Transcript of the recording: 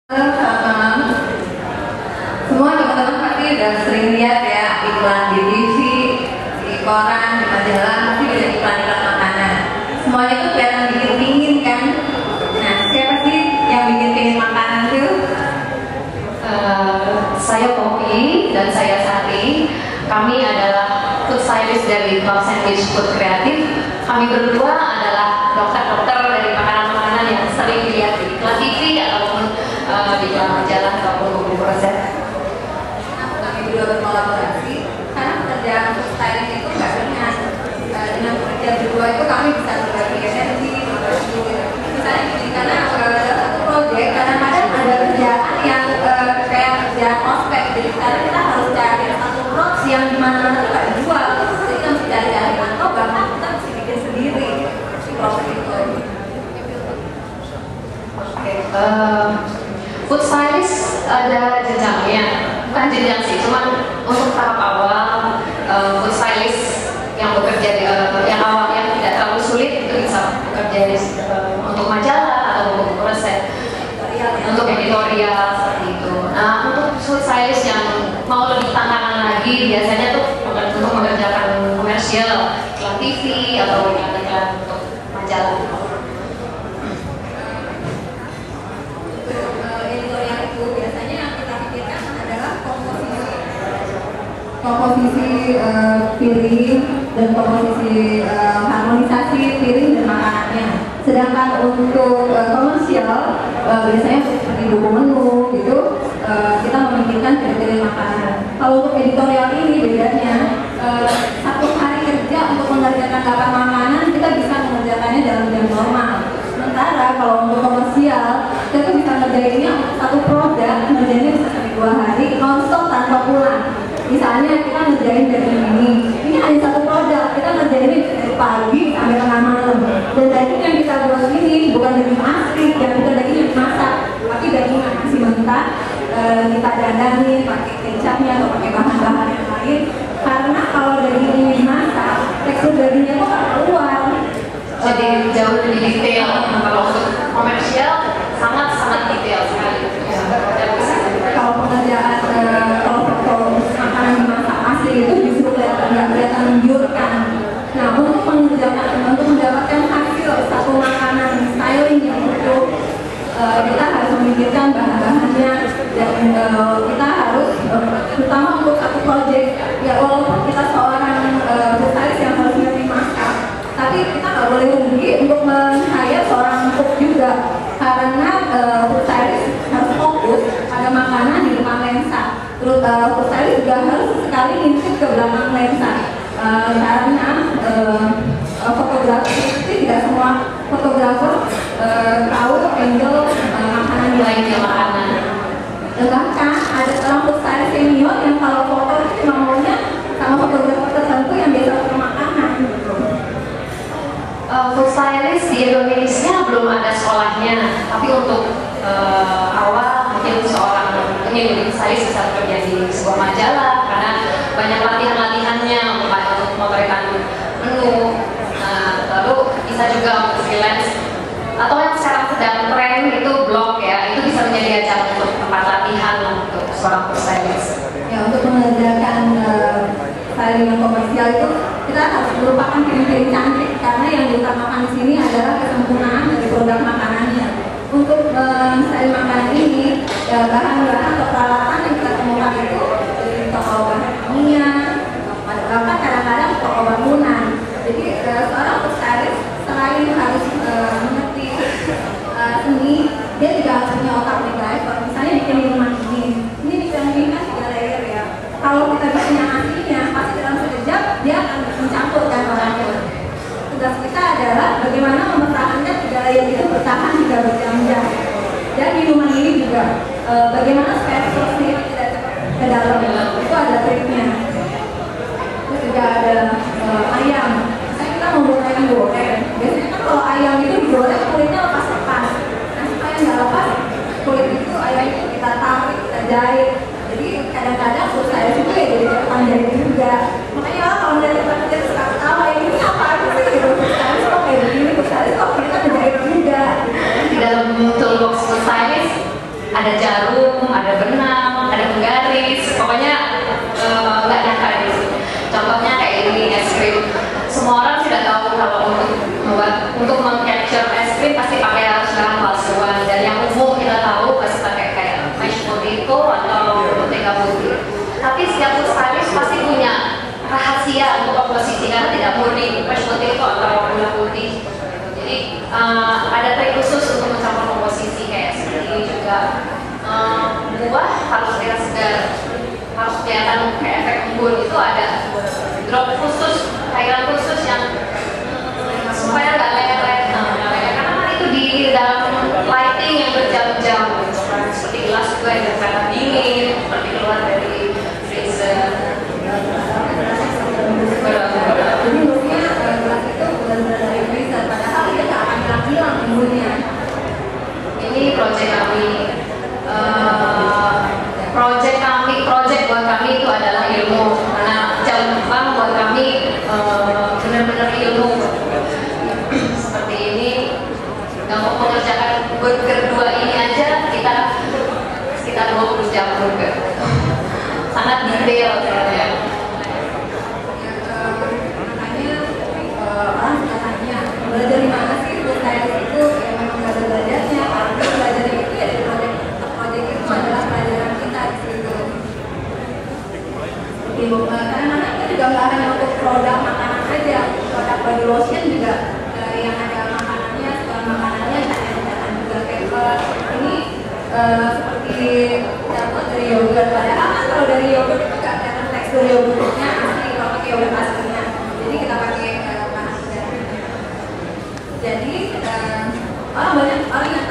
Halo, selamat malam. Semua teman-teman pasti udah sering lihat ya iklan di TV, di koran, di majalah, pasti ada iklan-iklan makanan. Semuanya tuh kelihatan bikin pingin kan? Nah, siapa sih yang bikin pingin makanan tuh? Saya Poppy dan saya Sati. Kami adalah food stylist dari Club Sandwich Food Kreatif. Kami berdua adalah dokter-dokter dari makanan-makanan yang sering dilihat di iklan TV ataupun di iklan majalah ataupun buku resep. Kami berdua berkolaborasi karena pekerjaan food stylist itu nggak ringan. Dengan pekerjaan berdua itu kami bisa berbagi energi, berbagi misalnya gini, karena satu proyek kadang-kadang ada kerjaan yang kayak kerjaan ospek, jadi sekarang kita harus cari satu produk yang dimana-mana tuh nggak dijual, jadi kita mesti cari-cari atau bahkan kita mesti bikin sendiri si produk itu. Food stylist ada jenjangnya, bukan jenjang sih, cuman untuk tahap awal food stylist yang bekerja di yang awalnya tidak terlalu sulit itu bisa bekerja di, untuk majalah atau buku resep, untuk editorial seperti itu. Nah, untuk food stylist yang mau lebih tantangan lagi biasanya tuh untuk mengerjakan komersial, iklan TV atau iklan untuk majalah. Editorial itu biasanya yang kita pikirkan adalah komposisi piring dan komposisi harmonisasi piring dan makanannya. Sedangkan untuk komersial biasanya seperti buku menu gitu kita memikirkan kriteria makanan. Kalau untuk editorial ini bedanya satu hari kerja untuk mengerjakan 8 makanan kita bisa mengerjakannya dalam jam normal. Sementara kalau untuk komersial kita tuh bisa ngerjainnya satu produk, ngerjainnya bisa sampai 2 hari nonstop tanpa pulang. Misalnya kita ngerjain daging ini hanya satu produk, kita ngerjain ini dari pagi sampai tengah malam. Dan daging yang kita buat ini bukan daging asli, ya bukan daging yang dimasak, tapi daging yang masih mentah. Kita dandanin pakai kecapnya atau pakai bahan-bahan yang lain. Karena kalau daging ini dimasak, tekstur dagingnya kok nggak keluar. Jadi jauh lebih detail. Kalau untuk komersial sangat detail sekali. Kalau pengerjaan kalau makanan dimasak asli itu justru kelihatan menjurkan. Nah, untuk mendapatkan hasil satu makanan styling yang utuh, kita harus memikirkan bahan-bahannya dan kita harus terutama untuk satu proyek ya walaupun kita seorang stylist yang harus ngerti masak, tapi kita nggak boleh rugi untuk men-hire seorang cook juga karena food stylist harus fokus pada makanan di depan lensa. Terus food stylist juga harus sekali ngintip ke belakang lensa karena fotografer itu tidak semua fotografer tahu angle makanan di lainnya makanan. Bahkan ada seorang food stylist senior yang kalau foto itu cuma maunya sama fotografer tertentu yang biasa foto makanan. Food stylist di Indonesia belum ada sekolahnya, tapi untuk awal mungkin seorang ingin menjadi stylist bisa bekerja di sebuah majalah karena banyak latihan-latihannya untuk memotretkan menu. Lalu bisa juga untuk freelance atau yang sekarang sedang tren itu blog ya, itu bisa menjadi ajang untuk tempat latihan untuk seorang food stylist. Ya, untuk mengerjakan styling yang komersial itu kita harus merupakan piring-piring cantik karena yang diutamakan di sini adalah kesempurnaan dari produk makanannya. Untuk styling makanan ini bahan-bahan atau peralatan yang kita temukan itu dari toko bahan kimia, bahkan kadang-kadang toko bangunan. Jadi seorang food stylist selain harus mengerti seni, dia juga harus punya otak baik. Kalau misalnya bikin minuman ini bisa kan 3 layer ya. Kalau kita bikin yang aslinya, pasti dalam sekejap dia akan mencampurkan orangnya. Tugas kita adalah bagaimana mempertahankan 3 layer itu bertahan hingga berjam-jam. Dan minuman ini juga bagaimana supaya prosesnya tidak cepat ke dalam, itu ada triknya. Terus juga ada ayam. Misalnya kita mau buat ayam goreng, biasanya kan kalau ayam itu digoreng kulitnya lepas-lepas. Nah, supaya nggak lepas kulit itu ayam itu kita tarik, kita jahit. Jadi kadang-kadang food stylist itu ya jadi panjang juga. Makanya orang kalau dari tempat kerja suka ketawa ini apa sih gitu. Food stylist kok kayak begini, food stylist kok kita ngejahit juga. Di dalam toolbox food stylist ada jarum, ada benang, ada penggaris, pokoknya nggak nyangka di situ. Contohnya kayak ini es krim. Semua orang sudah tahu kalau untuk meng-capture es krim pasti pakai harus bahan palsuan, dan yang umum kita tahu pasti pakai kayak mashed potato atau mentega putih. Tapi setiap food stylist pasti punya rahasia untuk komposisi karena tidak murni mashed potato atau gula putih. Jadi ada trik khusus untuk mencampur komposisi kayak seperti ini juga. Buah harus terlihat segar, harus kelihatan kayak efek embun, itu ada drop khusus, cairan khusus yang supaya nggak lelet, karena kan itu di dalam lighting yang berjam-jam, seperti gelas juga yang kelihatan dingin, seperti keluar dari freezer. Jadi maksudnya gelas itu benar-benar dari freezer, padahal dia nggak akan hilang-hilang embunnya. Ini proyek kami. Proyek buat kami itu adalah ilmu, karena jam terbang buat kami benar-benar ilmu. Seperti ini, untuk mengerjakan burger 2 ini aja kita sekitar 20 jam burger. Sangat detail ya. Makanya orang suka tanya, belajar di mana sih food stylist itu? Ya memang nggak ada belajarnya, kalau belajarnya itu ya di proyek itu adalah pelajaran kita di situ. Karena itu juga nggak hanya untuk produk makanan aja, produk body lotion juga yang ada makanannya, setelah makanannya catatan juga kayak ini seperti dapat dari yogurt, padahal kalau dari yogurt itu nggak kelihatan tekstur yogurtnya asli kalau pakai yogurt aslinya, jadi kita pakai bahan dari. Jadi orang banyak